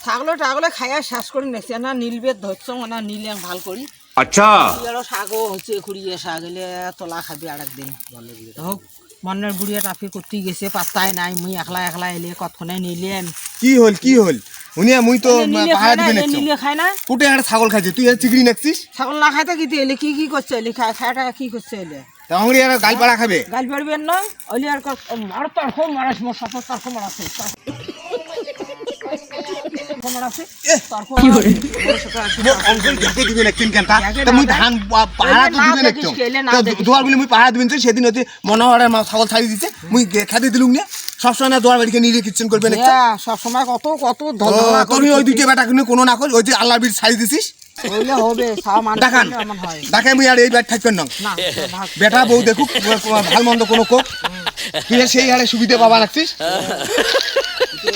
ছাগলে টাগলে খাইয়া শেষ করে নেছে না নীলবেদ ধরছ না নীল ভাল করি আচ্ছা শাকও হচ্ছে খুঁড়িয়ে শাক এলে তোলা খাবি আর একদিন হোক মনের বুড়িয়া টাফি করতে গেছে পাত্তাই নাই মুই একলা একলা এলে কতক্ষণে নিলেন কি হল উনিয়া মুই তো পাহাড় দিবে নাকছি নিলে খায় না কুটে আর ছাগল খাইছে তুই আর চিংড়ি নাকছিস ছাগল না খাইতে কি এলে কি করছে এলে খায়টা কি করছে এলে তা হংরি আর গাল পাড়া খাবে গাল পাড়বেন না ওলি আর মার তরফ মারাস মোর সাথে তরফ মারাছে সেদিন মনোহরের ছাগল ছাড়ি দিতে মুই খেতে দিলুম না সবসময় না দোয়ার বাড়িকে নিয়ে কিচেন করবে না সবসময় কত কত তুমি ওই দুইটা বেটা কোনো না কর ওই যে আল্লাহ বীর ছাড়ি দিছিস হবে দেখান দেখে মুই আর এই ব্যাট থাকবেন না বেটা বউ দেখুক ভাল মন্দ কোনো কোক তুই সেই হারে সুবিধা পাবা রাখছিস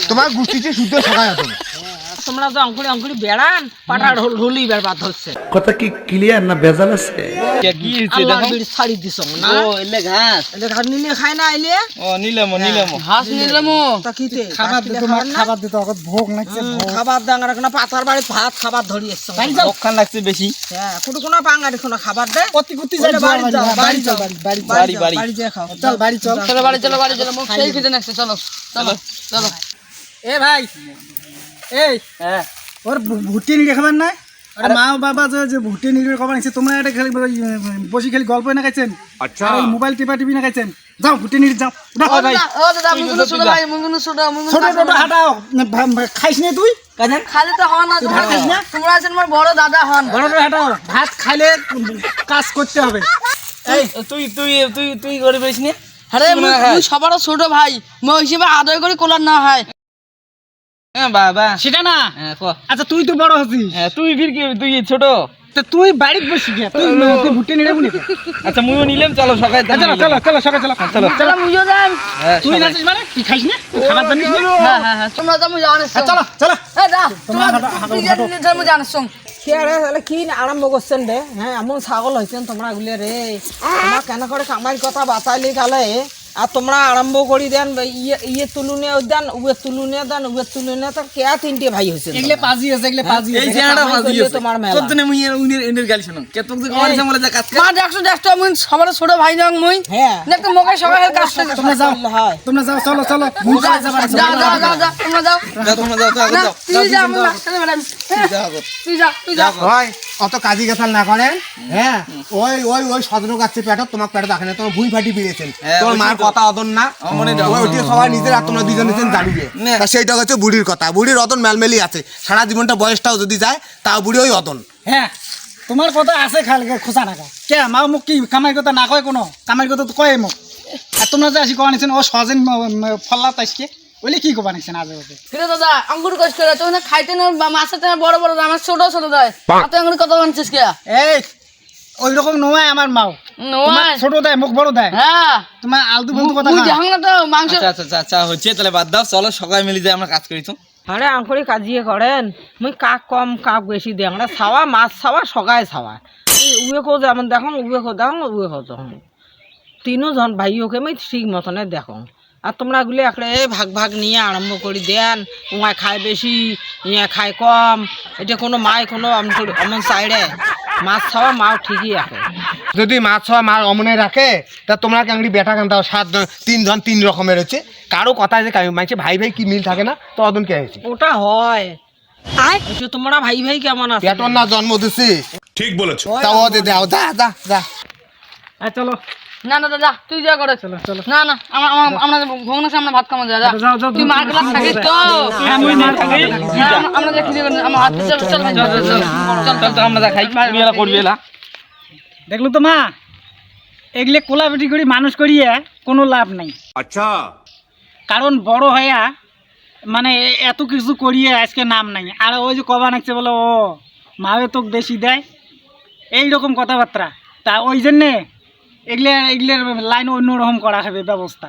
তোমার গোষ্ঠীতে শুদ্ধ সকায় আছে তোমরা তো অঙ্কুরি বেড়ান পাটা ঢুলি বাদ হচ্ছে কথা কি ক্লিয়ার না ভেজাল আছে কি হইছে দেখো ছাড়ি দিছ না ও এলে ঘাস নিলে খায় না এলে ও নিলাম ঘাস নিলাম তা কিতে খাবার দিতে খাবার দিতে ওকে ভোগ নাকছে খাবার দাঙ্গা কোনো পাতার বাড়ি ভাত খাবার ধরিয়েছে ভোগখান লাগছে বেশি হ্যাঁ কোনো পাঙ্গাড়ি কোনো খাবার দে কতি বাড়ি যা খাও চল বাড়ি চল বাড়ি চলো মুখ সেই খেতে নাকছে চলো এ ভাই এই ওর ভুট্টি নিয়ে খাবার না আরে মা বাবা যে ভুট্টি নিয়ে খাবার নিছে তোমরা এটা খালি বসে খালি গল্প না খাইছেন আচ্ছা মোবাইল টিপি না খাইছেন যাও ভুট্টি নিয়ে যাও ও দাদা মুগুনো ছোট ভাই মুগুনো ছোট হাঁটাও খাইস না তুই খালি তো হন না তোমরা আছেন আমার বড় দাদা হন বড় হাঁটাও ভাত খাইলে কাজ করতে হবে এই তুই তুই তুই তুই করে পেয়েছিস না আরে মুই সবার ছোট ভাই মই হিসেবে আদর করে কোলার না হয় হ্যাঁ বাবা সেটা না হ্যাঁ ক আচ্ছা তুই তো বড় হচ্ছিস হ্যাঁ তুই ফির কি তুই ছোট তো তুই বাড়িতে বসে গিয়া তুই ভুট্টি নিয়ে যাবি আচ্ছা মুইও নিলাম চলো সকালে চলো সকালে চলো চলো মুইও যান তুই নাচিস মানে কি খাইস না খাবার জানিস না হ্যাঁ তোমরা তো মুই জানিস চলো চলো এই দা তোমরা মুই জানিস কি আরে তাহলে কি আরম্ভ করছেন রে হ্যাঁ এমন ছাগল হইছেন তোমরা গুলে রে তোমরা কেন করে কামাই কথা বাতাইলি তাহলে আর তোমরা আরম্ভ করি দেন ইয়ে তুলুনে দেন উয়ে তুলুনে দেন উয়ে তুলুনে তো কে তিনটে ভাই হইছে এগুলো পাজি আছে এই যেটা ফাজি আছে তোমার মেলা তোর জন্য মুই এনের গালি শুনো কে তোকে যে আমার সামনে যা কাজ মা দেখছো দেখছো মুই সবার ছোট ভাই নং মুই হ্যাঁ দেখো মোকে সবাই কাজ করে তোমরা যাও হয় তোমরা যাও চলো চলো যা তোমরা যাও তোমরা যাও না, তুই যা আমি রাস্তাতে বেড়াবি তুই যা ভাই অত কাজী গাছাল না করেন হ্যাঁ ওই সদর গাছে পেট তোমার পেট দেখেন তোমার ভুঁই ফাটি পেয়েছেন তোমার মার কথা অদন না ওইটি সবাই নিজের আর তোমরা দুজন জানিবে তা সেইটা হচ্ছে বুড়ির কথা বুড়ির অদন মেলমেলি আছে সারা জীবনটা বয়সটাও যদি যায় তাও বুড়ি ওই অদন হ্যাঁ তোমার কথা আছে খালি খোঁচা নাকা কে মা মোক কি কামাই কথা না কয় কোনো কামাই কথা তো কয় মোক আর তোমরা যে আসি কবা নিছেন ও সহজেন ফল্লা তাইসকে ওইলে কি কবা নিছেন আজ বাজে ফিরে দাদা আঙ্গুর কষ্ট করে তো না খাইতে না মাছের থেকে বড় বড় আমার ছোট ছোট দেয় এত আঙ্গুর কত বানছিস কে এই ওই রকম নয় আমার মাও নয় ছোট দেয় মুখ বড় দেয় হ্যাঁ তোমার আলতু ফালতু কথা মুই দেখং না তো মাংস আচ্ছা হচ্ছে তাহলে বাদ দাও চলো সকালে মিলে যাই আমরা কাজ করি তো আরে আঙ্কুরি কাজিয়ে করেন মুই কাক কম কাক বেশি দেয় আমরা ছাওয়া মাছ ছাওয়া সগায় ছাওয়া উয়ে কো যেমন দেখো উয়ে কো তখন তিনও জন ভাই ওকে মুই ঠিক মতনে দেখো আর তোমরা গুলি একটা ভাগ নিয়ে আরম্ভ করে দেন উমায় খায় বেশি ইয়া খায় কম এটা কোনো মায় কোনো অমন সাইডে মাছ ছাওয়া মাও ঠিকই রাখে যদি মাছ হওয়া মার অমনে রাখে তা তোমরা কেমনি বেটা কেন তাও তিনজন তিন রকমের হচ্ছে কারো কথা যে মাইছে ভাই কি মিল থাকে না তো অদন কে হয়েছে ওটা হয় তোমরা ভাই কেমন আছে পেটর না জন্ম দিছি ঠিক বলেছো তাও দাও যা চলো না দাদা তুই যা করে চলো না আমরা ভবনের সামনে ভাত খাওয়া যায় তুই মার ক্লাস থাকিস তো আমরা দেখি আমার হাত চল আমরা যা খাই মেলা করবি এলা দেখলো তো মা এগুলো কোলাবেটি করে মানুষ করিয়ে কোনো লাভ নাই আচ্ছা কারণ বড় হইয়া মানে এত কিছু করিয়ে আজকে নাম নাই আর ওই যে কবা নাকছে বলে ও মাবে তোকে বেশি দেয় এইরকম কথাবার্তা তা ওই জন্যে এগুলোর লাইন অন্যরকম করা হবে ব্যবস্থা